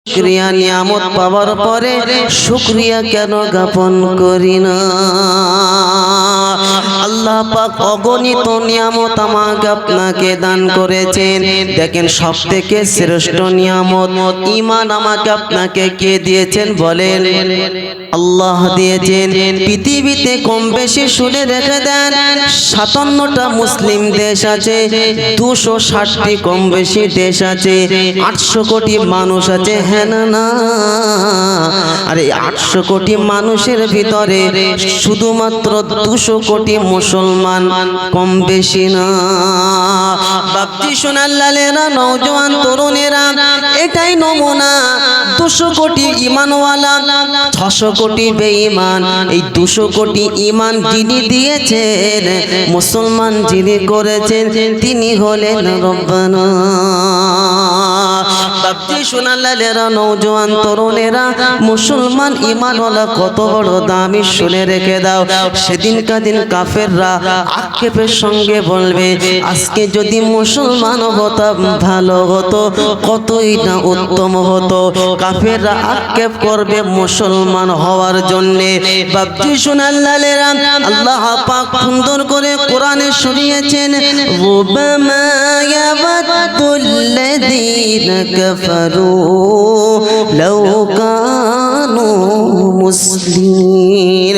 শুকরিয়া নিয়ামত পাওয়ার পরে শুকরিয়া কেন জ্ঞাপন করি না? আল্লাহ পাক অগণিত নিয়ামত আমাকে আপনাকে দান করেছেন। দেখেন সবথেকে শ্রেষ্ঠ নিয়ামত ঈমান আমাকে আপনাকে কে দিয়েছেন বলেন? আল্লাহ দিয়েছেন। পৃথিবীতে কম বেশি শুনে রেখে দেন 57টা মুসলিম দেশ আছে, 260টি কম বেশি দেশ আছে, 800 কোটি মানুষ আছে। হ্যাঁ না না? আরে 800 কোটি মানুষের ভিতরে শুধুমাত্র 200 কোটি মুসলমান, কম বেশি না। বাপজি সোনার লালেরা, নওজোয়ান তরুণেরা, এটাই নমুনা। 200 কোটি ঈমানওয়ালা, 600 কোটি বেঈমান। এই 200 কোটি ঈমান যিনি দিয়েছেন, মুসলমান যিনি করেছেন, তিনি হলেন রব্বানা। বাপজি সোনার লালেরা, নওজোয়ান তরুণেরা, মুসলমান ঈমানওয়ালা কত বড় দামি শুনে রেখে দাও। সেদিন কাদিন কাফেররা আক্ষেপের সঙ্গে বলবে, আজকে যদি মুসলমান হতাম ভালো হতো, কতই না উত্তম হতো। কাফেররা আক্ষেপ করবে মুসলমান হওয়ার জন্যে। বাপজি সোনার লালেরা, আল্লাহ পাক সুন্দর করে কোরআনে শুনিয়েছেন, রুবামা ইয়াবাদুল্লাযীনা কাফারু লাউ কানু মুসলিমিন।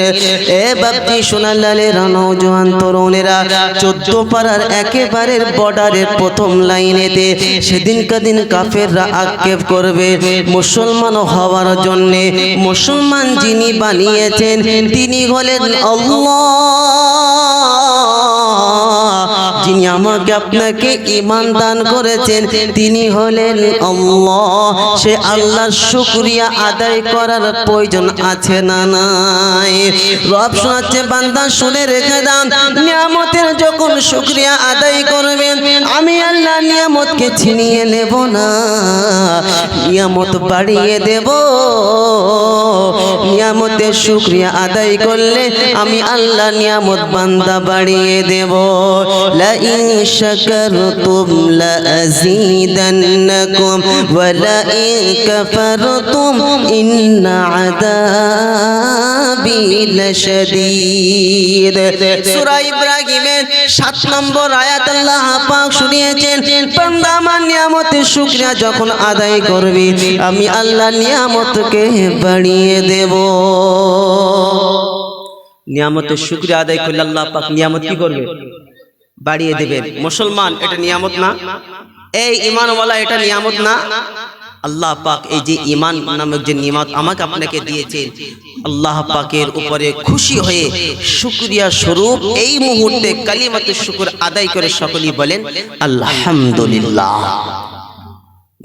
এ বাপজি সোনার লালেরা, নওজোয়ান তরুণেরা, 14 পারার একেবারে বর্ডারের প্রথম লাইনেতে সেদিন কাদিন কাফেররা আক্ষেপ করবে মুসলমান হওয়ার জন্যে। মুসলমান যিনি বানিয়েছেন তিনি হলেন আল্লাহ। যিনি আমাকে আপনাকে ঈমান দান করেছেন তিনি হলেন আল্লাহ। সে আল্লাহর শুকরিয়া আদায় করার প্রয়োজন আছে না নাই? রব শোনাচ্ছে, বান্দা শুনে রেখে দাও, নিয়ামতের যখন শুকরিয়া আদায় করবেন, আমি আল্লাহ নিয়ামতকে ছিনিয়ে নেব না, নিয়ামত বাড়িয়ে দেব। নিয়ামতের শুকরিয়া আদায় করলে আমি আল্লাহ নিয়ামত বান্দা বাড়িয়ে দেব। লা ইন শাকারতুম লা আযীদান্নাকুম ওয়া লা ইন কাফারতুম ইন্না আযাবি লাশাদীদ। সূরা ইব্রাহিমের 7 নম্বর আয়াত আল্লাহ পাক শুনিয়েছেন, বান্দা আমার নিয়ামতের শুকরিয়া যখন আদায় করবে, আমি আল্লাহ নিয়ামতকে বাড়িয়ে দেব। নিয়ামতের শুকরিয়া আদায় করলে আল্লাহ পাক নিয়ামত কি করবে? বাড়িয়ে দেবেন। মুসলমান এটা নিয়ামত না? এই ঈমানওয়ালা এটা নিয়ামত না? আল্লাহ পাক এই যে ঈমান নামক যে নিয়ামত আমাকে আপনাকে দিয়েছেন, আল্লাহ পাকের উপরে খুশি হয়ে শুকরিয়া স্বরূপ এই মুহূর্তে কালিমাতুশ শুকর আদায় করে সকলেই বলেন আলহামদুলিল্লাহ।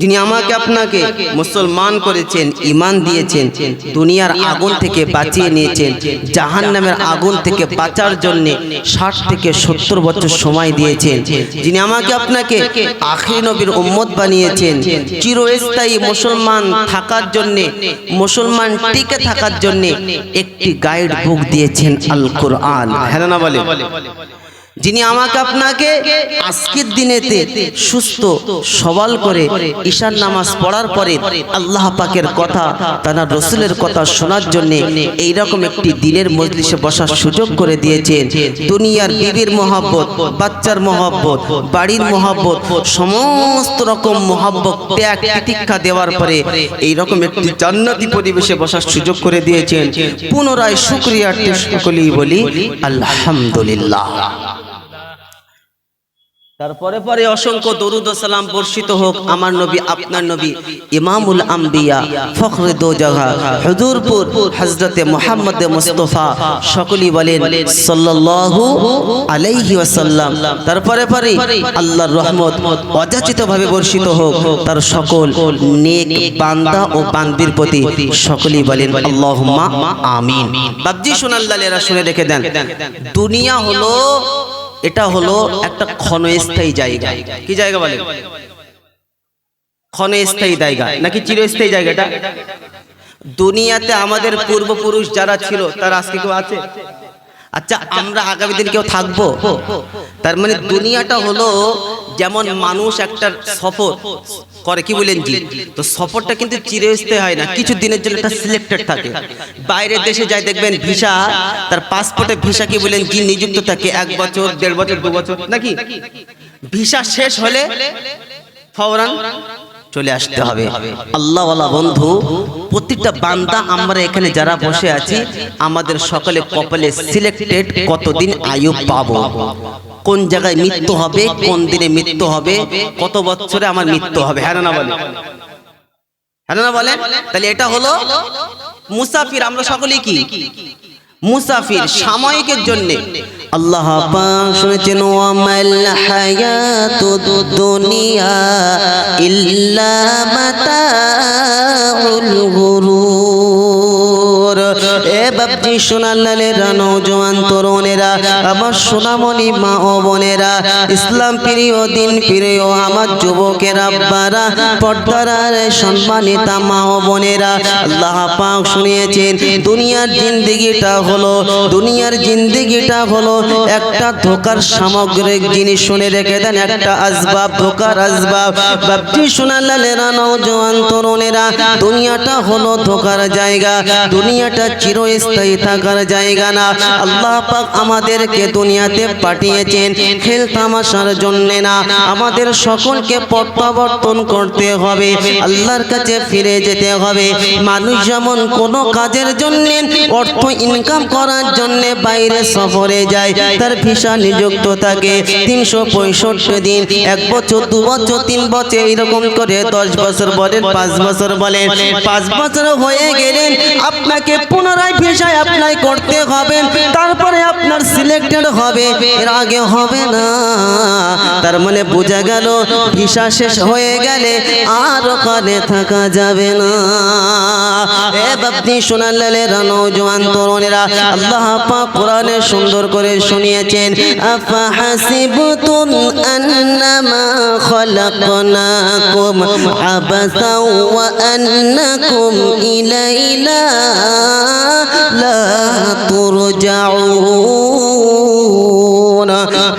যিনি আমাকে আপনাকে মুসলমান করেছেন, ঈমান দিয়েছেন, দুনিয়ার আগুন থেকে বাঁচিয়ে নিয়েছেন, জাহান্নামের আগুন থেকে বাঁচার জন্য 60 থেকে 70 বছর সময় দিয়েছেন, যিনি আমাকে আপনাকে আখির নবীর উম্মত বানিয়েছেন, চিরস্থায়ী মুসলমান থাকার জন্য, মুসলমান টিকে থাকার জন্য একটি গাইড বুক দিয়েছেন, আল কোরআন। হ্যাঁ না বলে? যিনি আমাকে আপনাকে আজকের দিনেতে সুস্থ সবল করে ঈশার নামাজ পড়ার পরে আল্লাহ পাকের কথা, তার রাসূলের কথা শোনার জন্য এইরকম একটি দিনের মজলিসে বসার সুযোগ করে দিয়েছেন। দুনিয়ার বিবির মহব্বত, বাচ্চার মহব্বত, বাড়ির মহব্বত, সমস্ত রকম মহব্বত ত্যাগ তিতিক্ষা দেওয়ার পরে এইরকম একটি জান্নাতি পরিবেশে বসার সুযোগ করে দিয়েছেন। পুনরায় শুকরিয়ার্থে সকলেই বলি আলহামদুলিল্লাহ। তারপরে পরে অসংখ্য দরুদ ও সালাম বর্ষিত হোক আমার নবী, আপনার নবী, ইমামুল আম্বিয়া, ফখরে দো জাহা, হুজুরপুর হযরতে মুহাম্মদ মুস্তাফা, সকলেই বলেন সাল্লাল্লাহু আলাইহি ওয়াসাল্লাম। তারপরে পরে আল্লাহর রহমত অযাচিতভাবে বর্ষিত হোক তার সকল নেক বান্দা ও বান্দির প্রতি, সকলেই বলেন আল্লাহুম্মা আমিন। বাপজি সোনার লালেরা শুনে রেখে দেন, দুনিয়া হলো, এটা হলো একটা ক্ষণস্থায়ী জায়গা। কি জায়গা বলে? ক্ষণস্থায়ী জায়গা নাকি চিরস্থায়ী জায়গাটা? দুনিয়াতে আমাদের পূর্বপুরুষ যারা ছিল তারা আজকে কেউ আছে? আচ্ছা, আমরা আগামী দিন কেউ থাকবো? তার মানে দুনিয়াটা হলো যেমন মানুষ একটা সফর, করে, কি বলেন জি? তো সফরটা কিন্তু চিরস্থায়ী হয় না, কিছু দিনের জন্য একটা সিলেক্টেড থাকে। বাইরের দেশে যায় দেখবেন ভিসা, তার পাসপোর্টে ভিসা কি বলেন জি নিযুক্ত থাকে 1 বছর 1.5 বছর 2 বছর নাকি। ভিসা শেষ হলে ফওরান চলে আসতে হবে। আল্লাহওয়ালা বন্ধু, প্রত্যেকটা বান্দা আমরা এখানে যারা বসে আছি আমাদের সকলে কপালে সিলেক্টেড কতদিন আয়ু পাবো, কোন জায়গায় মৃত্যু হবে, কোন দিনে মৃত্যু হবে, কত বছরে আমার মৃত্যু হবে। হ্যাঁ না বলেন, হ্যাঁ না বলেন। তাহলে এটা হলো মুসাফির, আমরা সকলেই কি মুসাফির, সাময়িকের জন্য। আল্লাহ পাক শুনেছেন, ওয়ামাল হায়াতুদ দুনিয়া ইল্লা মাতাউল গুরুর। এ বাপজি সোনালালেরা, নওজোয়ান তরুণেরা, আমার সোনামণি মা ও বোনেরা, ইসলাম প্রিয় দিন প্রিয় আমার যুবকের আব্বারা, পর্দার সম্মানিতা মা ও বোনেরা, আল্লাহ পাক শুনিয়েছেন দুনিয়ার জিন্দেগিটা হলো, দুনিয়ার জিন্দেগিটা হলো একটা ধোকার সামগ্রিক জিনিস। শুনে রেখে দেন, একটা আসবাব, ধোকার আসবাব। বাপজি সোনালালেরা, নওজোয়ান তরুণেরা, দুনিয়াটা হলো ধোকার জায়গা, দুনিয়াটা চিরস্থায়ী থাকার জায়গা না। আল্লাহ পাক আমাদেরকে দুনিয়াতে পাঠিয়েছেন খেল তামাশার জন্য না, আমাদের সকলকে প্রত্যাবর্তন করতে হবে, আল্লাহর কাছে ফিরে যেতে হবে। মানুষ যেমন কোনো কাজের জন্য অর্থ ইনকাম করার জন্য বাইরে সফরে যায়, তার ভিসা নিযুক্ত থাকে 365 দিন, 1 বছর 2 বছর 3 বছর এরকম করে 10 বছর বলেন, 5 বছর বলেন। 5 বছর হয়ে গেলেন আপনাকে পুনরায় ভিসা অ্যাপ্লাই করতে হবে, তারপরে আপনার সিলেক্টেড হবে, এর আগে হবে না। তার মানে বোঝা গেল ভিসা শেষ হয়ে গেলে আর ওখানে থাকা যাবে না। এ বাপজি সোনালালেরা, নওজোয়ান তরুণেরা, আল্লাহ পাক কোরআনে সুন্দর করে শুনিয়েছেন, আফা হাসিবতুম আন্নামা খালাকনাকুম আবাসা ওয়া আন্নাকুম ইলাইনা লা তুরজাউন।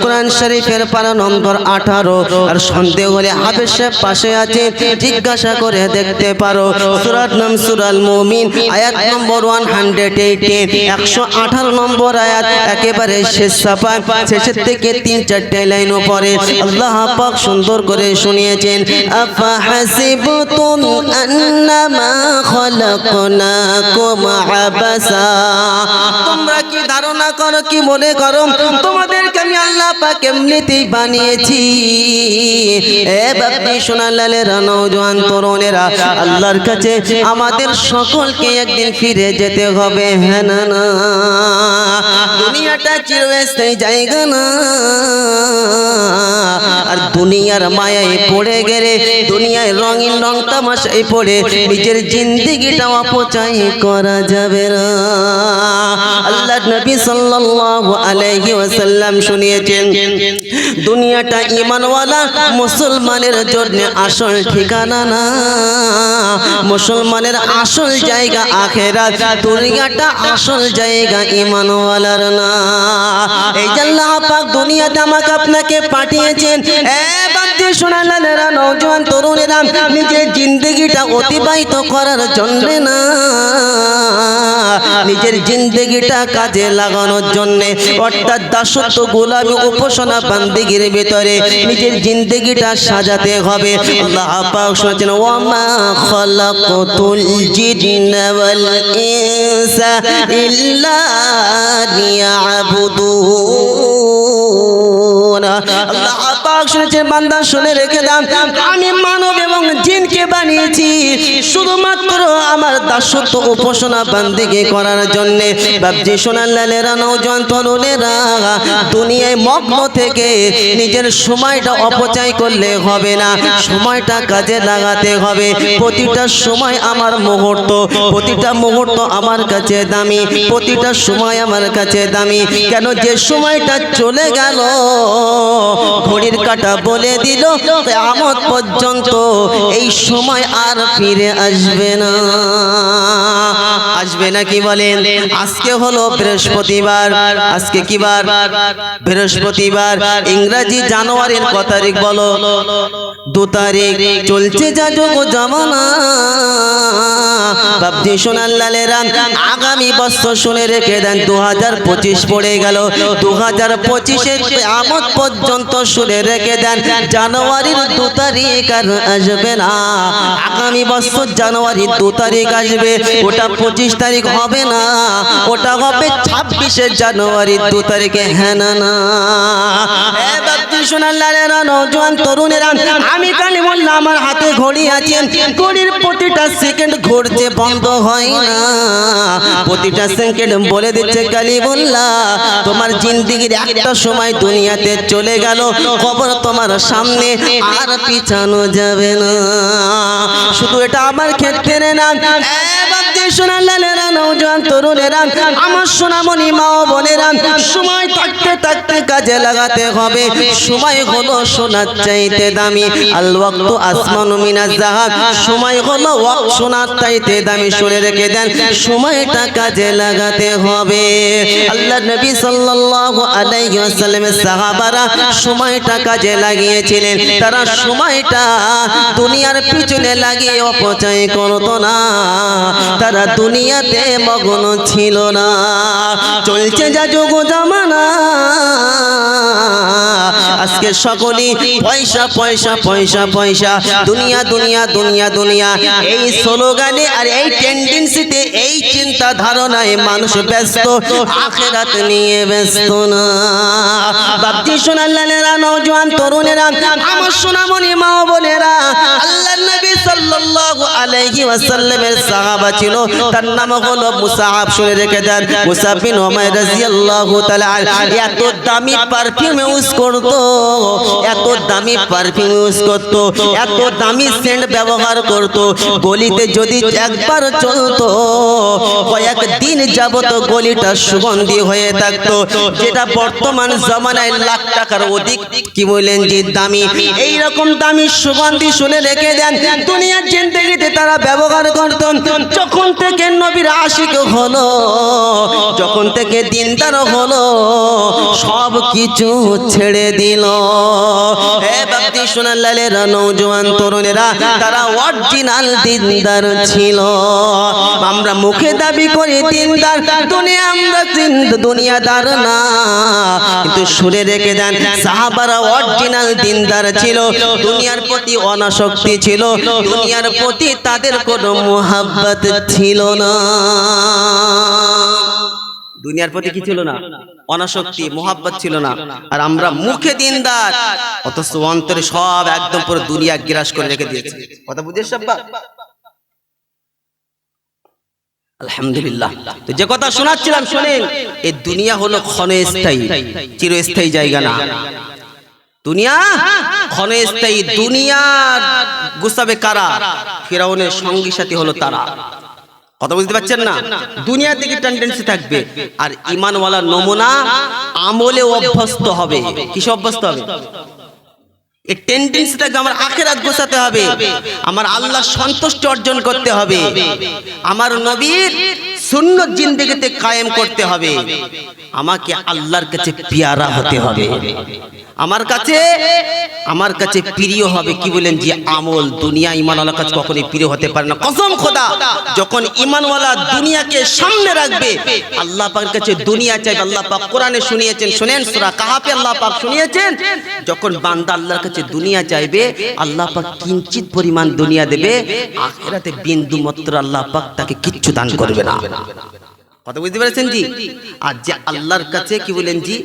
কোরআন শরীফের পারা নম্বর 18। আর সন্দেহ হলে হাফেজ সাহেব পাশে আছে, জিজ্ঞাসা করে দেখতে পারো। সূরার নাম সূরাল মুমিন, আয়াত নম্বর 118, 118 নম্বর আয়াত, একেবারে শেষ সাফায়, শেষের থেকে 3-4 লাইন পরে আল্লাহ পাক সুন্দর করে শুনিয়েছেন, আফা হাসিবতুম আন্নামা খালাকনাকুম আবাসা। তোমরা কি ধারণা করো, কি মনে করো তোমাদেরকে আমি আল্লাহ পাক এমনিতেই বানিয়েছি? এ বাপজি সোনালালেরা, নওজোয়ান তরুণেরা, আল্লাহর কাছে আমাদের সকলকে একদিন ফিরে যেতে হবে। হ্যাঁ না না, দুনিয়াটা চিরস্থায়ী জায়গা না। আর দুনিয়ার মায়ায় পড়ে গেলে, দুনিয়ায় রঙিন রং তামাশায় পড়ে নিজের জিন্দেগিটা অপচয় করা যাবে না। আল্লাহ নবী সাল্লাল্লাহু আলাইহি ওয়াসাল্লাম শুনিয়েছেন, দুনিয়াটা ঈমানওয়ালা মুসলমানের জন্য আসল ঠিকানা না, মুসলমানের আসল জায়গা আখিরাত, দুনিয়াটা আসল জায়গা ঈমানওয়ালার না। এই যে আল্লাহ পাক দুনিয়াতে আমাকে আপনাকে পাঠিয়েছেন, এ বান্দে সোনালালেরা, নওজোয়ান তরুণেরা, নিজের জিন্দেগিটা অতিবাহিত করার জন্য না, নিজের জিন্দেগিটা কাজে লাগানোর জন্য, অর্থাৎ দাসত্ব, গোলামি, উপাসনা, বান্দিগির ভিতরে নিজের জিন্দেগিটা সাজাতে হবে। আল্লাহ পাক শুনেছেন, ওয়ামা খালাকতুল জিন্না ওয়াল ইনসা ইল্লা লিয়াবুদুন। আল্লাহ পাক শুনেছেন, বান্দা শুনে রেখে দাও, আমি মানব এবং জিনকে বানিয়েছি শুধুমাত্র আমার দাসত্ব, উপাসনা, বান্দিগি করার জন্য। বাপজি সোনালালেরা, নওজোয়ান তরুণেরা, দুনিয়ায় মগ্ন থেকে নিজের সময়টা অপচয় করলে হবে না, সময়টা কাজে লাগাতে হবে। প্রতিটা সময় আমার মুহূর্ত, প্রতিটা মুহূর্ত আমার কাছে দামি, প্রতিটা সময় আমার কাছে দামি। কেন? যে সময়টা চলে গেল, ঘড়ির কাঁটা বলে দিল কিয়ামত পর্যন্ত এই সময় আর ফিরে আসবে না। আসবে নাকি বলেন? আজকে হলো বৃহস্পতিবার, আজকে কি বার? বৃহস্পতিবার। ইংরেজি জানুয়ারির কত তারিখ বলো? 2 তারিখ। চলছে যা যোগ জামানা, বাপজি সোনার লালেরা আগামী বছর শুনে রেখে দেন 2025 পড়ে গেল। 2025-এর কিয়ামত পর্যন্ত শুনে রেখে দেন জানুয়ারির 2 তারিখ আর আসবে না। আগামী বছর জানুয়ারির 2 তারিখ আসবে, ওটা 25 তারিখ হবে না, ওটা হবে 26শে জানুয়ারি 2 তারিখে। হ্যাঁ না না বাপজি সোনার লালেরা, নওজোয়ান তরুণেরা, আমি কালিমুল্লাহ, আমার হাতে ঘড়ি আছে, ঘড়ির প্রতিটা সেকেন্ড ঘুরছে, বন্ধ হয় না। প্রতিটা সেকেন্ড বলে দিচ্ছে কালিমুল্লাহ তোমার জিন্দেগির একটা সময় দুনিয়াতে চলে গেল, খবর তোমার সামনে আর পিছানো যাবে না। শুধু এটা আমার ক্ষেত্রে না, সোনার লালেরা, নওজোয়ান তরুণেরা, আমার সোনামণি মা ও বোনেরা, সময় থাকতে থাকতে কাজে লাগাতে হবে। সময় হলো সোনার চাইতে দামি, আল ওয়াক্তু আসমানু মিনাজ যাহাব, সময় হলো সোনার চাইতে দামি। শুনে রেখে দেন, সময়টা কাজে লাগাতে হবে। আল্লাহর নবী সাল্লাল্লাহু আলাইহি ওয়াসাল্লামের সাহাবারা সময়টা কাজে লাগিয়েছিলেন। তারা সময়টা দুনিয়ার পিছনে লাগিয়ে অপচয় করতো না, তারা দুনিয়াতে মগ্ন ছিল না। চলছে যা যুগ জামানা, আজকে সকলেই পয়সা পয়সা পয়সা পয়সা, দুনিয়া দুনিয়া দুনিয়া দুনিয়া, এই স্লোগানে আর এই টেন্ডেন্সিতে, এই চিন্তা ধারণায় মানুষ ব্যস্ত, আখিরাত নিয়ে ব্যস্ত না। বাপজি সোনার লালেরা, নওজোয়ান তরুণেরা, আমার সোনামণি মা বোনেরা, আল্লাহর নবী সাল্লাল্লাহু আলাইহি ওয়াসাল্লামের সাহাবা ছিল, তার নাম হলো মুসাআব। শুনে রেখে দেন, মুসাআব বিন উমাইর রাদিয়াল্লাহু তাআলা এত দামি পারফিউম ইউজ করতো, এত দামি পারফিউম ইউজ করতো, এত দামি সেন্ট ব্যবহার করতো, গলিতে যদি একবার চলতো কয়েকদিন যাবত গলিটা সুগন্ধি হয়ে থাকতো, যেটা বর্তমান জমানায় লাখ টাকার অধিক কি বলেন যে দামি। এই রকম দামি সুগন্ধি শুনে রেখে দেন, দুনিয়ার জিন্দেগিতে তারা ব্যবহার করত। যখন থেকে নবীর আশিক হলো, যখন থেকে দিনদার হলো, সব কিছু ছেড়ে দিল। হে বাপজি সোনার লালেরা, নওজোয়ান তরুণেরা, তারা অরিজিনাল দিনদার ছিল। আমরা মুখে দাবি করি দিনদার, আমরা দুনিয়াদার না, কিন্তু শুনে রেখে দেন সাহাবারা অরিজিনাল দিনদার ছিল। দুনিয়ার প্রতি অনাসক্তি ছিল, দুনিয়ার প্রতি তাদের কোনো মুহাব্বত ছিল না। দুনিয়ার প্রতি কি ছিল না? অনাসক্তি, মুহাব্বত ছিল না। আর আমরা মুখে দিনদার, অথচ অন্তরে সব একদম পুরো দুনিয়া গ্রাস করে রেখে দিয়েছে। কথা বুঝেছ সব্বা? আলহামদুলিল্লাহ। তো যে কথা শোনাচ্ছিলাম শুনেন, এই দুনিয়া হলো ক্ষণস্থায়ী, চিরস্থায়ী জায়গা না। দুনিয়া ক্ষণস্থায়ী। দুনিয়ার গুসাবে কারা? ফিরাউনের সঙ্গী সাথী হলো তারা। কথা বুঝতে পারছেন না? দুনিয়ার দিকে টেন্ডেন্সি থাকবে, আর ঈমানওয়ালা নমুনা আমলে অভ্যস্ত হবে। কিসে অভ্যস্ত হবে? এই টেন্ডেন্সিটাকে আমার আখিরাত গোছাতে হবে, আমার আল্লাহ সন্তুষ্টি অর্জন করতে হবে, আমার নবীর সুন্নত জিন্দেগিতে কায়েম করতে হবে, আমাকে আল্লাহর কাছে পিয়ারা হতে হবে, আমার কাছে প্রিয় হবে। কি বলেন যে আমল। দুনিয়া ঈমানওয়ালার কাছে কখনোই প্রিয় হতে পারে না। কসম খোদা, যখন ঈমানওয়ালা দুনিয়াকে সামনে রাখবে, আল্লাহ পাকের কাছে দুনিয়া চাইবে। আল্লাহ পাক কোরআনে শুনিয়েছেন, শুনেন, সূরা কাহাফে আল্লাহ পাক শুনিয়েছেন, যখন বান্দা আল্লাহর কাছে দুনিয়া চাইবে, আল্লাহ পাক কিঞ্চিত পরিমাণ দুনিয়া দেবে, আখিরাতে বিন্দু মাত্র আল্লাহ পাক তাকে কিচ্ছু দান করবে না। কথা বুঝতে পেরেছেন জি? আর যে আল্লাহর কাছে কি বলেন জি,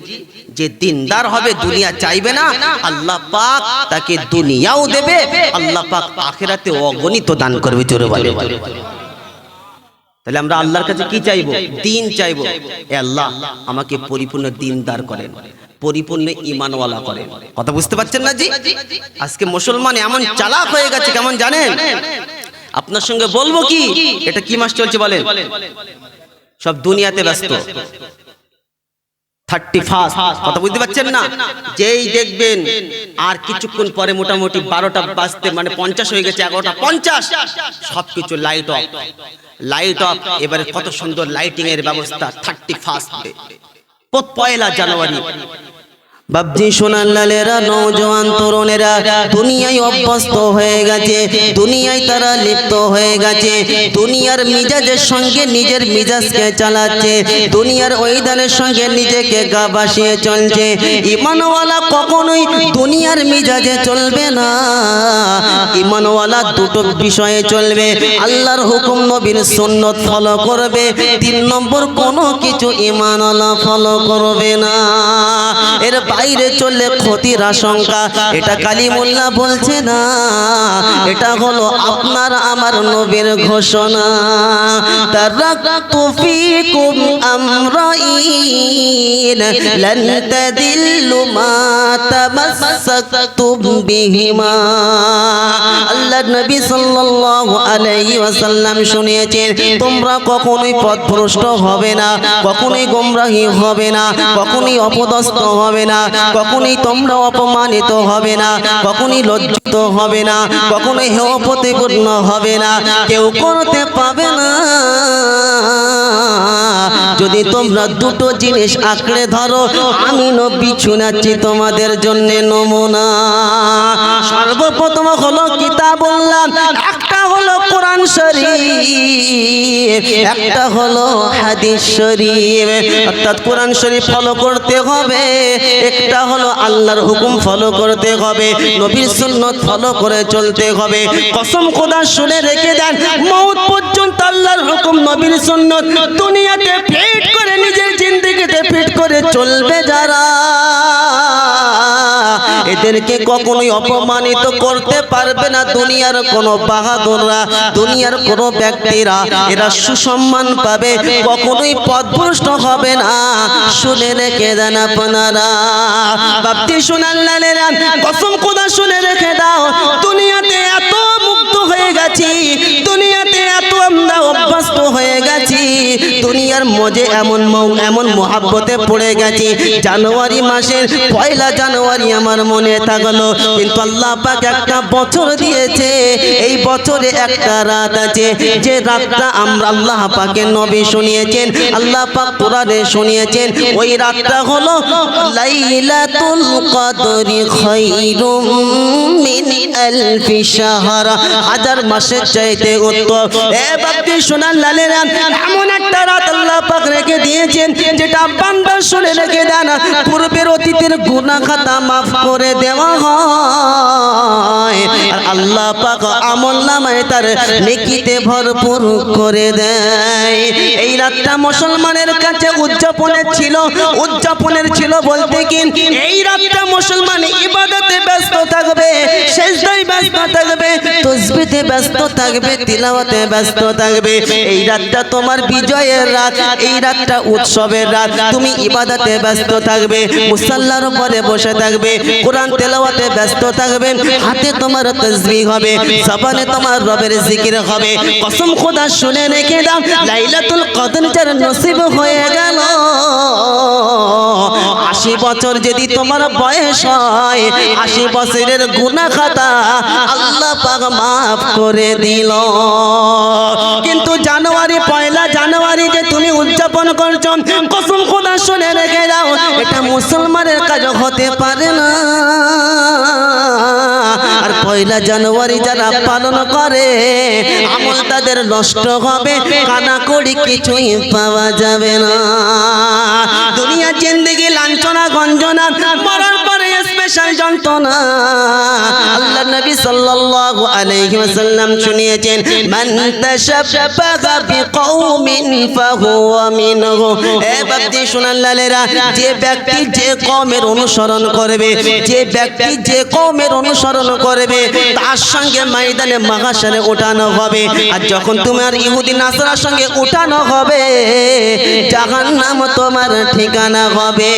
যে দিনদার হবে, দুনিয়া চাইবে না, আল্লাহ পাক তাকে দুনিয়াও দেবে, আল্লাহ পাক আখিরাতে অগণিত দান করবে। জোরে বলে। তাহলে আমরা আল্লাহর কাছে কি চাইবো? দিন চাইবো। এ আল্লাহ, আমাকে পরিপূর্ণ দিনদার করেন, পরিপূর্ণ ঈমানওয়ালা করেন। কথা বুঝতে পারছেন না জি? আজকে মুসলমান এমন চালাক হয়ে গেছে, কেমন জানেন? আপনার সঙ্গে বলবো কি, এটা কি মাস চলছে বলেন? সব দুনিয়াতে ব্যস্ত, 31 কথা বুঝতে পারছেন না? যেই দেখবেন আর কিছুক্ষণ পরে মোটামুটি 12টা বাজতে মানে 50 হয়ে গেছে, 11টা 50 সবকিছু লাইট অফ, লাইট অফ। এবারে কত সুন্দর লাইটিং এর ব্যবস্থা 31 পয়লা জানুয়ারি। বাবজি সোনার লালেরা, নওজোয়ান তরুণেরা দুনিয়ায় অভ্যস্ত হয়ে গেছে, দুনিয়ায় তারা লিপ্ত হয়ে গেছে, দুনিয়ার মিজাজের সঙ্গে নিজের মিজাজকে চালাচ্ছে, দুনিয়ার ওইদানের সঙ্গে নিজেকে গা ভাসিয়ে চলছে। ঈমানওয়ালা কখনোই দুনিয়ার মিজাজে চলবে না, ঈমানওয়ালা দুটো বিষয়ে চলবে, আল্লাহর হুকুম নবীর সুন্নত ফলো করবে, 3 নম্বর কোনো কিছু ঈমানওয়ালা ফলো করবে না। এর বাইরে চললে ক্ষতির আশঙ্কা। এটা কালিমুল্লাহ বলছে না, এটা হলো আপনার আমার নবীর ঘোষণা। তারাকতু ফীকুম আমরাইন লান তাদিল্লু মা তামাসসাকতুম বিহিমা। আল্লাহর নবী সাল্লাল্লাহু আলাইহি ওয়াসাল্লাম শুনিয়েছেন, তোমরা কখনোই পথভ্রষ্ট হবে না, কখনোই গোমরাহী হবে না, কখনোই অপদস্থ হবে না, কখনোই তোমরা অপমানিত হবে না, কখনোই লজ্জিত হবে না, কখনোই হেয় প্রতিপন্ন হবে না, কেউ করতে পাবে না যদি তোমরা দুটো জিনিস আঁকড়ে ধরো। আমি নবী শোনাচ্ছি তোমাদের জন্য নমুনা। সর্বপ্রথম হলো কিতাবুল্লাহ, একটা হলো কোরআন শরীফ, একটা হলো হাদিস শরীফ। অর্থাৎ কোরআন শরীফ ফলো করতে হবে, একটা হলো আল্লাহর হুকুম ফলো করতে হবে, নবীর সুন্নাত ফলো করে চলতে হবে। কসম খোদা শুনে রেখে দেন, মওত পর্যন্ত আল্লাহর হুকুম নবীর সুন্নাত দুনিয়াতে ফিট করে নিজের জিন্দেগিতে ফিট করে চলবে যারা, এদেরকে কখনোই অপমানিত করতে পারবে না দুনিয়ার কোনো বাহাদুররা, দুনিয়ার কোনো ব্যক্তিরা। এরা সুসম্মান পাবে, কখনোই পথভ্রষ্ট হবে না। শুনে রেখে দেন আপনারা, বাপটি শোনার লালেরা, কসম খোদা শুনে রেখে দাও, দুনিয়াতে এত মুক্ত হয়ে গেছি, দুনিয়াতে এত আমরা অভ্যস্ত হয়ে গেছি, দুনিয়ার মজে এমন মোহাব্বতে পড়ে গেছি। জানুয়ারি মাসের 1 জানুয়ারি আমার মনে থাকলো, কিন্তু আল্লাহ পাক একটা বছর দিয়েছে, এই বছরে একটা রাত আছে, যে রাতটা আমরা আল্লাহ পাকের নবী শুনিয়েছেন, আল্লাহ পাক কোরআনে শুনিয়েছেন। ওই রাতটা হলো লাইলাতুল কদরি খায়রুম মিন আলফি শাহর, 1000 মাসের চাইতে উত্তম। এ বাপটি শোনার লালেরা, এমন একটা রাত আল্লাহ পাক রেখে দিয়েছেন, যেটা বান্দা শুনে রেখে দেন, পূর্বের অতীতের গুনাহ খাতা মাফ করে দেওয়া হয়, আর আল্লাহ পাক আমলনামায় তার নেকিতে ভরপুর করে দেয়। এই রাতটা মুসলমানের কাছে উদযাপনের ছিল বলতে কি, এই রাতটা মুসলমান ইবাদতে ব্যস্ত থাকবে, সেজদায় ব্যস্ত থাকবে, তাসবিহে ব্যস্ত থাকবে, তিলাওয়াতে ব্যস্ত থাকবে। এই রাতটা তোমার বিজয়ের রাত, এই রাতটা উৎসবের রাত। তুমি ইবাদতে ব্যস্ত থাকবে, মুসাল্লার উপরে বসে থাকবে, কোরআন তেলাওয়াতে ব্যস্ত থাকবে, হাতে তোমার তাসবিহ হবে, জবানে তোমার রবের জিকির হবে। কসম খোদা শুনে রেখে দাও, লাইলাতুল কদর যার নসিব হয়ে গেল, 80 বছর যদি তোমার বয়স হয়, 80 বছরের গুনাহ খাতা আল্লাহ পাক মাফ করে দিল। কিন্তু জানুয়ারি 1 জানুয়ারি যে তুমি উদযাপন করছো, কসম খোদা শুনে রেখে দাও, এটা মুসলমানের কাজ হতে পারে না। আর 1 জানুয়ারি যারা পালন করে, আমল তাদের নষ্ট হবে, কানাকড়ি কিছুই পাওয়া যাবে না। দুনিয়া জিন্দেগি লাঞ্ছনা গঞ্জনা, মরার পরে স্পেশাল যন্ত্রণা। আল্লাহর নবী সাল্লাল্লাহু আলাইহি ওয়াসাল্লাম শুনিয়েছেন, মান তাশাব্বাহা বিকওমিন ফাহুয়া মিনহু। এ বাপজি শোনার লালেরা, যে ব্যক্তি যে কওমের অনুসরণ করবে, যে ব্যক্তি যে কওমের অনুসরণ করবে, তার সঙ্গে ময়দানে মাহশারে ওঠানো হবে। আর যখন তোমার ইহুদি নাসারার সঙ্গে ওঠানো হবে, জাহান্নাম তোমার ঠিকানা হবে।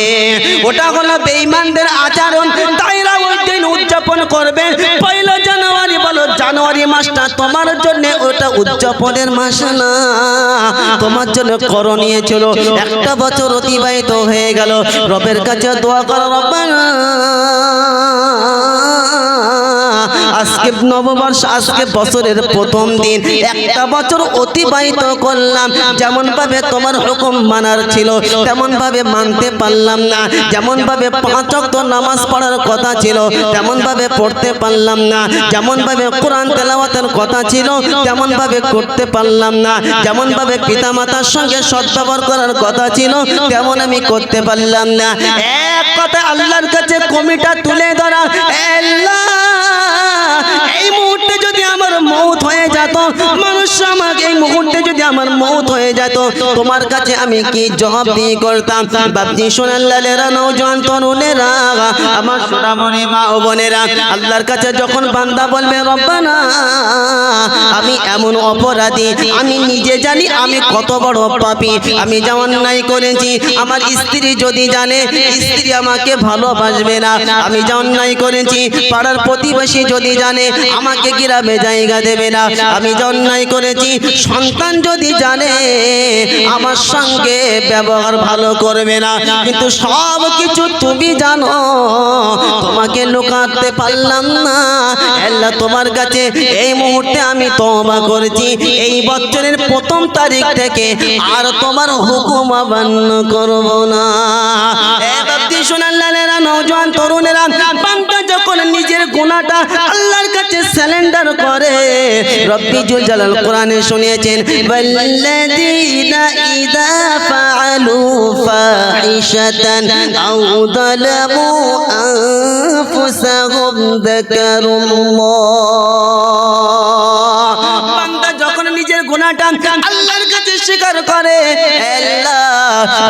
ওটা হলো বেঈমানদের আচরণ, তাইরা ওই দিন উদযাপন করবে 1 জানুয়ারি। বলো জানুয়ারি মাসটা তোমার জন্য ওটা উদযাপনের মাস না, তোমার জন্য করণীয় ছিল। একটা বছর অতিবাহিত হয়ে গেল, রবের কাছে দোয়া করো, রব্বানা আজকে নববর্ষ, আজকে বছরের প্রথম দিন, একটা বছর অতিবাহিত করলাম, যেমন ভাবে তোমার হুকুম মানার ছিল তেমন ভাবে মানতে পারলাম না, যেমন ভাবে 5 ওয়াক্ত নামাজ পড়ার কথা ছিল তেমন ভাবে পড়তে পারলাম না, যেমন ভাবে কোরআন তেলাওয়াতের কথা ছিল তেমন ভাবে করতে পারলাম না, যেমন ভাবে পিতামাতার সঙ্গে সদ্ব্যবহার করার কথা ছিল তেমন আমি করতে পারলাম না। এক কথা আল্লাহর কাছে কমিটা তুলে ধরা, আল্লাহ এই মুহূর্তে যদি আমার মওত হয়ে যেত, মানুষ আমাকে এই মুহূর্তে যদি আমার মওত হয়ে যেত, তোমার কাছে আমি কি জবাব দিয়ে করতাম? বাপজি সোনাল্লালেরা, নওজোয়ান তরুণেরা, আমার সোনামণি মা ও বোনেরা, আল্লাহর কাছে যখন বান্দা বলবে রব্বানা আমি এমন অপরাধী, আমি নিজে জানি আমি কত বড় পাপী, আমি যা অন্যায় করেছি, আমার স্ত্রী যদি জানে স্ত্রী আমাকে ভালোবাসবে না, আমি যা অন্যায় করেছি পাড়ার প্রতিবেশী যদি জানে আমাকে গ্রামে জায়গা দেবে না, আমি যা অন্যায় করেছি সন্তান যদি জানে আমার সঙ্গে ব্যবহার ভালো করবে না, কিন্তু সব কিছু তুমি জানো, তোমাকে লুকাতে পারলাম না। আল্লাহ তোমার কাছে এই মুহূর্তে আমি তওবা করেছি, এই বছরের প্রথম তারিখ থেকে আর তোমার হুকুম অমান্য করব না। এ বাপজি সোনাল্লালেরা, নওজোয়ান তরুণেরা, বান্দা যখন নিজের গুনাহটা আল্লাহর কাছে সারেন্ডার করে, রব্বি জুল জালাল কোরআনে শুনিয়েছেন, ওয়াল্লাযীনা ইযা ফাআলু ফাহিশাতান আও যালামু আনফুসাহুম যাকারুল্লাহ। বান্দা যখন নিজের গুনাহটা আল্লাহর কাছে স্বীকার করে, আল্লাহ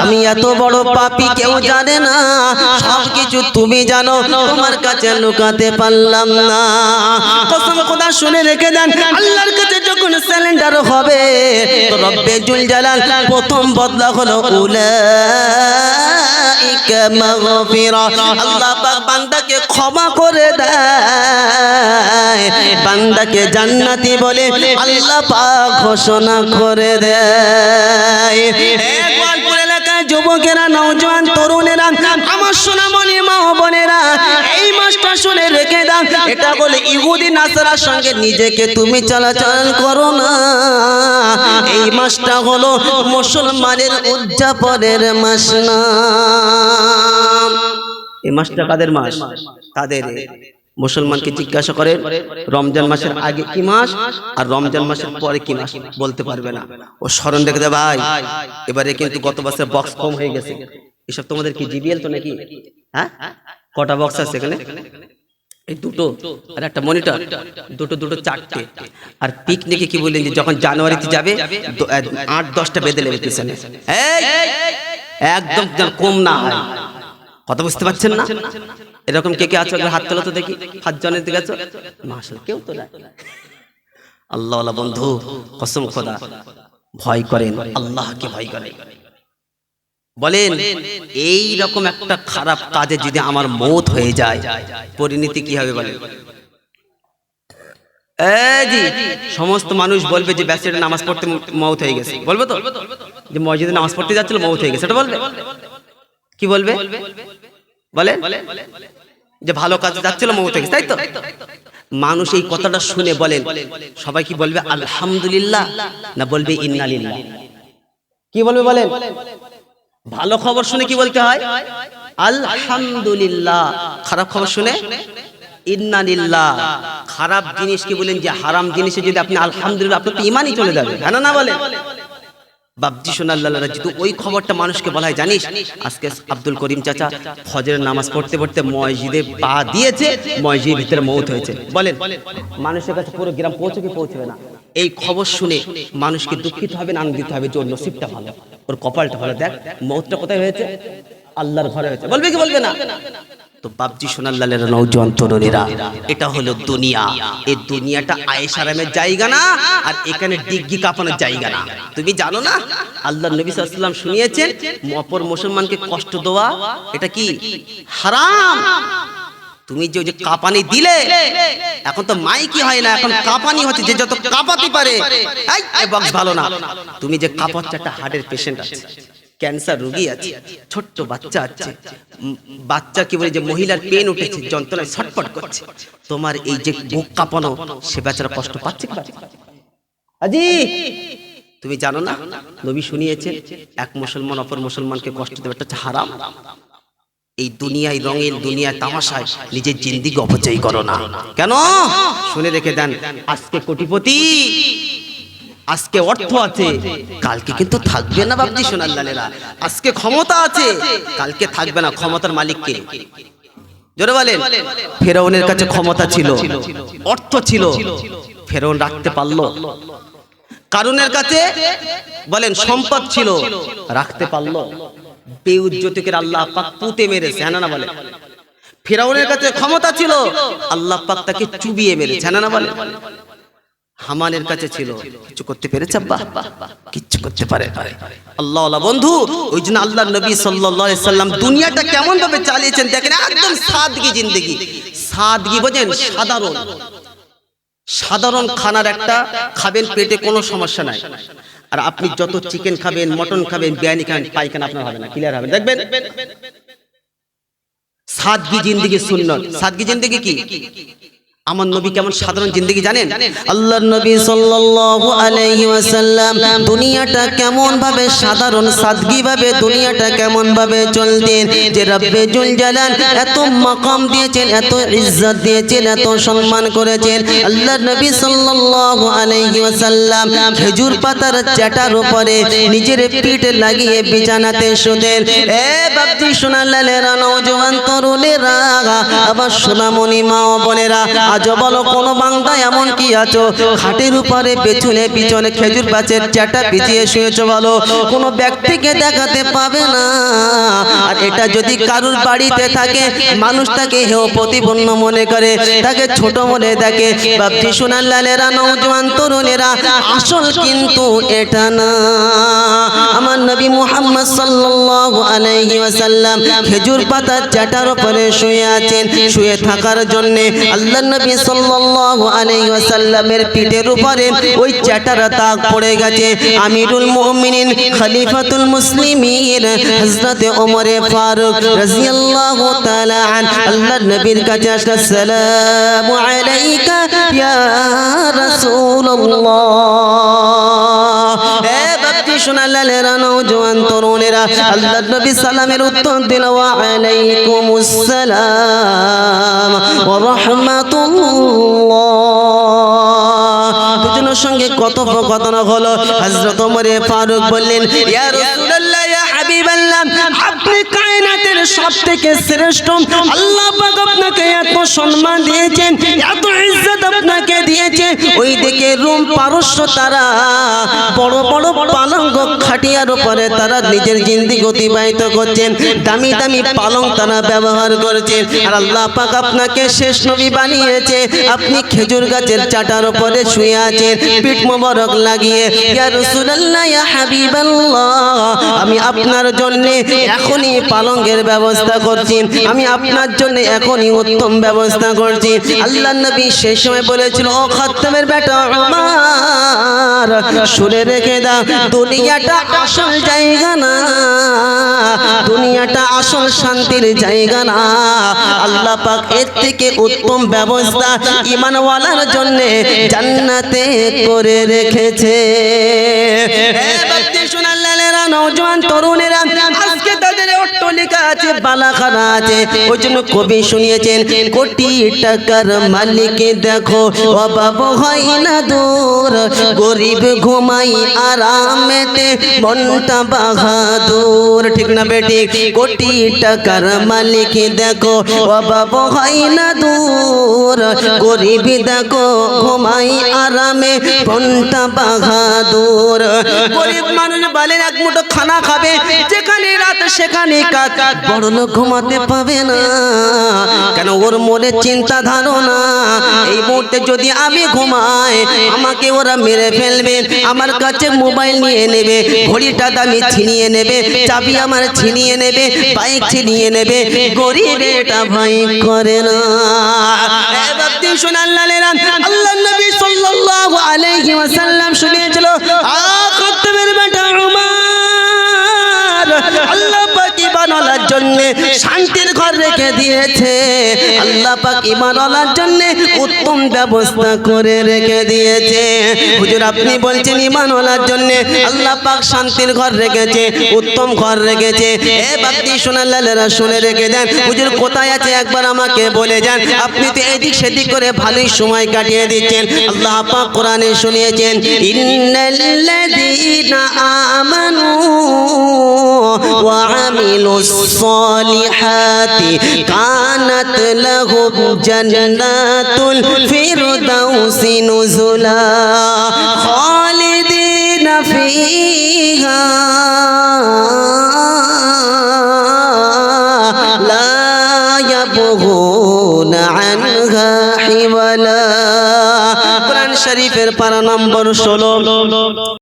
আমি এত বড় পাপী, কেউ জানে না, সব কিছু তুমি জানো, তোমার কাছে লুকাতে পারলাম না। কসম খোদা শুনে রেখে দেন, আল্লাহর কাছে যখন সারেন্ডার হবে তো রব্বে জুল জালাল প্রথম বদলা হলো উলাইকা মাগফিরা, আল্লাহ পাক বান্দাকে ক্ষমা করে দেয়, বান্দাকে জান্নাতি বলে আল্লাহ পাক ঘোষণা করে দেয়। গোয়ালপুর এলাকায় যুবকেরা, নওজোয়ান তরুণেরা, আমার সোনামণি মা ও বোনেরা, এই মাসটা শুনে রেখে দাও, এটা বলে ইহুদি নাসারার সঙ্গে নিজেকে তুমি চলাচল করো না। এই মাসটা হলো মুসলমানের উদযাপনের মাস না। এই মাসটা কাদের মাস? তাদের। মুসলমানকে জিজ্ঞাসা করেন রমজান মাসের আগে কি মাস আর রমজান মাসের পরে কি মাস, বলতে পারবে না। ও স্মরণ রেখে দে ভাই, এবারে কিন্তু গত বছর বক্স কম হয়ে গেছে। এসব তোমাদের কি জিবিএল তো নাকি? হ্যাঁ, কটা বক্স আছে এখানে? এই দুটো আর একটা মনিটর, দুটো 4টে। আর পিকনিকে কি বললেন, যখন জানুয়ারিতে যাবে 8-10টা বেঁধে নেবে পিছনে, একদম কম না হয়। কথা বুঝতে পারছেন না? এরকম কে কে আছো? হাত তোলো তো দেখি। 5 জনের দিকে আছো, মাশাআল্লাহ, কেউ তো না। আল্লাহ ওয়ালা বন্ধু, কসম খোদা ভয় করেন, আল্লাহকে ভয় করেন। বলেন এই রকম একটা খারাপ কাজে যদি আমার মওত হয়ে যায়, পরিণতি কি হবে বলেন? সমস্ত মানুষ বলবে যে ব্যাচের নামাজ পড়তে মওত হয়ে গেছে, বলবে তো? যে মসজিদে নামাজ পড়তে যাচ্ছিল মওত হয়ে গেছে, এটা বলবে? কি বলবে বলেন? যে ভালো কাজে যাচ্ছিল মওত হয়ে গেছে, তাই তো? মানুষ এই কথাটা শুনে বলেন সবাই কি বলবে? আলহামদুলিল্লাহ, না বলবে ইন্না লিল্লাহ? কি বলবে বলেন? ভালো খবর শুনে কি বলতে হয়? আলহামদুলিল্লাহ। খারাপ খবর শুনে ইন্না লিল্লাহ। খারাপ জিনিস কি বলেন, যে হারাম জিনিসে যদি আপনি আলহামদুলিল্লাহ, আপনার তো ঈমানই চলে যাবে, হ্যাঁ না বলেন? বাপজি সোনাল্লাহরা, যদি ওই খবরটা মানুষকে বলা হয়, জানিস আজকে আব্দুল করিম চাচা ফজরের নামাজ পড়তে পড়তে মসজিদে পা দিয়েছে, মসজিদের ভিতরে মওত হয়েছে, বলেন মানুষের কাছে পুরো গ্রাম পৌঁছে কি পৌঁছবে না? এই খবর শুনে মানুষকে দুঃখিত হবে না আনন্দিত হবে, যে ওর নসিবটা ভালো, ওর কপালটা ভালো, দেখ মওতটা কোথায় হয়েছে? আল্লাহর ঘরে হয়েছে, বলবে কি বলবে না? তো বাপজি সোনাল্লাহরা, নওজোয়ান তরুণেরা, এটা হলো দুনিয়া। এই দুনিয়াটা আয়েশ আরামের জায়গা না, আর এখানে ডিগ্গি কাঁপানোর জায়গা না। তুমি জানো না আল্লাহর নবী সাল্লাল্লাহু আলাইহি ওয়াসাল্লাম শুনিয়েছেন অপর মুসলমানকে কষ্ট দেওয়া এটা কি? হারাম। তুমি যে ওই যে কাঁপানি দিলে, এখন তো মাইকি হয় না, এখন কাঁপানি হচ্ছে, যে যত কাঁপাতে পারে। এই বক্স ভালো না। তুমি যে কাঁপাচ্ছে, একটা হার্টের পেশেন্ট আছে, ক্যান্সার রোগী আছে, ছোট্ট বাচ্চা আছে, বাচ্চা কি বলে যে মহিলার পেন উঠেছে, যন্ত্রণায় ছটফট করছে, তোমার এই যে বুক কাঁপানো, সে বেচারা কষ্ট পাচ্ছে কি? আজি তুমি জানো না, নবী শুনিয়েছেন এক মুসলমান অপর মুসলমানকে কষ্ট দেবে, এটা হচ্ছে হারাম। এই দুনিয়ায় রঙের দুনিয়ায় তামাশায় নিজের জিন্দেগি অপচয় করো না। কেন? শুনে রেখে দেন, আজকে কোটিপতি, আজকে অর্থ আছে, কালকে কিন্তু থাকবে না বাপজি সোনাল্লালেরা। আজকে ক্ষমতা আছে, কালকে থাকবে না। ক্ষমতার মালিক কে? জোরে বলেন। ফেরাউনের কাছে ক্ষমতা ছিল, অর্থ ছিল, ফেরাউন রাখতে পারলো? কারুনের কাছে বলেন সম্পদ ছিল, রাখতে পারলো? বেউজ্জতিকের আল্লাহ পাক পুঁতে মেরেছে, হ্যাঁ না বলে। ফেরাউনের কাছে ক্ষমতা ছিল, আল্লাহ পাক তাকে চুবিয়ে মেরেছে, হ্যাঁ না বলে। হামানের কাছে ছিল, কিছু করতে পেরেছে? আব্বা কিচ্ছু করতে পারে আল্লাহ বন্ধু। ওই জন্য আল্লাহর নবী সাল্লাল্লাহু আলাইহি সাল্লাম দুনিয়াটা কেমন ভাবে চালিয়েছেন দেখেন, একদম সাদগি জিন্দেগি। সাদগি বোঝেন? সাধারণ সাধারণ খানার একটা খাবেন, পেটে কোনো সমস্যা নাই। আর আপনি যত চিকেন খাবেন, মটন খাবেন, বিরিয়ানি খাবেন, পায়খানা আপনার হবে না, ক্লিয়ার হবে, দেখবেন। সাদগি জিন্দেগি সুন্নাত। সাদগি জিন্দেগি কি? আমার নবী কেমন সাধারণ জিন্দেগি জানেন? আল্লাহর নবী সাল্লাল্লাহু আলাইহি ওয়াসাল্লাম দুনিয়াটা কেমন ভাবে সাধারণ সাদগি ভাবে দুনিয়াটা কেমন ভাবে চলতেন, যে রব্বে জুল জালাল এত মাকাম দিয়েছেন, এত ইজ্জত দিয়েছেন, এত সম্মান করেছেন। আল্লাহর নবী সাল্লাল্লাহু আলাইহি ওয়াসাল্লাম খেজুর পাতার চাটার উপরে নিজের পিঠে লাগিয়ে বিছানাতে শুতেন। এ বাপজি সোনালালেরা, নওজোয়ান তরুণেরা, আবার সোনামণি মা ও বোনেরা, আজ বলো কোন বান্দা এমন কি আছো খাটের উপরে পেছনে পিছনে খেজুর গাছের চাটা পিছিয়ে শুয়েছো? বলো কোনো ব্যক্তিকে দেখাতে পাবে না। আর এটা যদি কারুর বাড়িতে থাকে, মানুষ তাকে হেয় প্রতিপন্ন মনে করে, তাকে ছোট মনে দেখে। বাপজি সোনাল্লালেরা, নওজোয়ান তরুণেরা, আসল কিন্তু এটা না। আমার নবী মুহাম্মদ সাল্লাল্লাহু আলাইহি ওয়াসাল্লাম খেজুর পাতার চাটার উপরে শুয়ে আছেন। শুয়ে থাকার জন্য আল্লাহর নবী সাল্লাল্লাহু আলাইহি ওয়াসাল্লামের পিঠের উপরে ওই চাটার দাগ পড়ে গেছে। আমিরুল মুমিনিন খলিফাতুল মুসলিমিন হযরত ওমর ফারুক রাদিয়াল্লাহু তাআলা আন আল্লাহর নবীর কাছে আসলেন, আসসালামু আলাইকা ইয়া রাসূলুল্লাহ। এ বাপজি সোনালালেরা, নওজোয়ান তরুণেরা, আল্লাহর নবী সালামের উত্তর দিল, ওয়া আলাইকুমুস সালাম ওয়া রাহমাতুল্লাহ। দুজনের সঙ্গে কথোপকথন হলো। হযরত ওমর ফারুক বললেন, ইয়া রাসূলুল্লাহ, ইয়া হাবিবাল্লাহ, আপনি কায়নাতের সবথেকে শ্রেষ্ঠ। আল্লাহ পাক আপনাকে এত সম্মান দিয়েছেন, এত ইজ্জত আপনাকে দিয়েছে। ওই দিকে রোম পারস্য, তারা বড় বড় পালঙ্ক খাটিয়ার উপরে তারা নিজের জিন্দেগি অতিবাহিত করছেন, দামি দামি পালঙ্ক তারা ব্যবহার করছেন। আর আল্লাহ পাক আপনাকে শেষ নবী বানিয়েছে, আপনি খেজুর গাছের চাটার উপরে শুয়ে আছেন, পিঠ মোবারক লাগিয়ে। ইয়া রাসূলুল্লাহ, ইয়া হাবিবাল্লাহ, আমি আপনার জন্য এখনই পালঙ্কের ব্যবস্থা করছি, আমি আপনার জন্য এখনই উত্তম ব্যবস্থা করছি। আল্লাহর নবী সেই সময় বলেছিল, ও খাত্তামের বেটা ওমর, শুনে রেখে দাও, দুনিয়াটা আসল জায়গা না, দুনিয়াটা আসল শান্তির জায়গা না। আল্লাহ পাক এর থেকে উত্তম ব্যবস্থা ঈমানওয়ালার জন্য জান্নাতে করে রেখেছে। হে বাপজি সোনাল্লালেরা, নওজোয়ান তরুণেরা, আজকে তাদের অট্টালিকা আছে, বালাখানা আছে। ওই জন্য কবি শুনিয়েছেন, কোটি টাকার মালিক দেখো অভাব হয় না দূর, গরিব ঘুমাই আরামেতে মনটা বাহাদুর। ঠিক না বেটি? কোটি টাকার মালিক দেখো অভাব হয় না দূর, গরিব দেখো ঘুমাই আরামে মনটা বাহাদুর। গরিব মানুষ বলেন এক মুঠো খানা খাবে, যেখানে রাত সেখানে কাজ। বড় বড় লোক ঘুমাতে পাবে না, কেন ওর মনে চিন্তা ধারণা এই মুহূর্তে যদি আমি ঘুমাই আমাকে ওরা মেরে ফেলবে, আমার কাছে মোবাইল নিয়ে নেবে, ঘড়িটা দামি ছিনিয়ে নেবে, চাবি আমার ছিনিয়ে নেবে, বাইক ছিনিয়ে নেবে। গরিব এটা ভয় করে না। এবার দিন শুনে আল্লাহ নবী সাল্লাল্লাহু আলাইহি ওয়াসাল্লাম শুনিয়েছিল খাত্তাবের বেটা উমর আল্লাহ পাক ঈমানওয়ালার জন্য শান্তির ঘর রেখে দিয়েছে, আল্লাহ পাক ঈমানওয়ালার জন্য উত্তম ব্যবস্থা করে রেখে দিয়েছে। হুজুর আপনি বলছেন ঈমানওয়ালার জন্য আল্লাহ পাক শান্তির ঘর রেখেছে, উত্তম ঘর রেখেছে। এ বাপটি শোনাল্লাহরা শুনে রেখে দেন, হুজুর কোথায় আছে একবার আমাকে বলে যান। আপনি তো এদিক সেদিক করে ভালোই সময় কাটিয়ে দিচ্ছেন। আল্লাহ পাক কোরআনে শুনিয়েছেন ইন্নাল্লাযীনা আমানু ওয়া আমিলুস সালিহাতি কানাত লাহুম জান্নাতুল ফিরদাউসি নুজুলা খালিদিনা ফিহা লা ইয়াবগুনা আনহা হিওয়ালা। কোরআন শরীফের পারা নম্বর 16।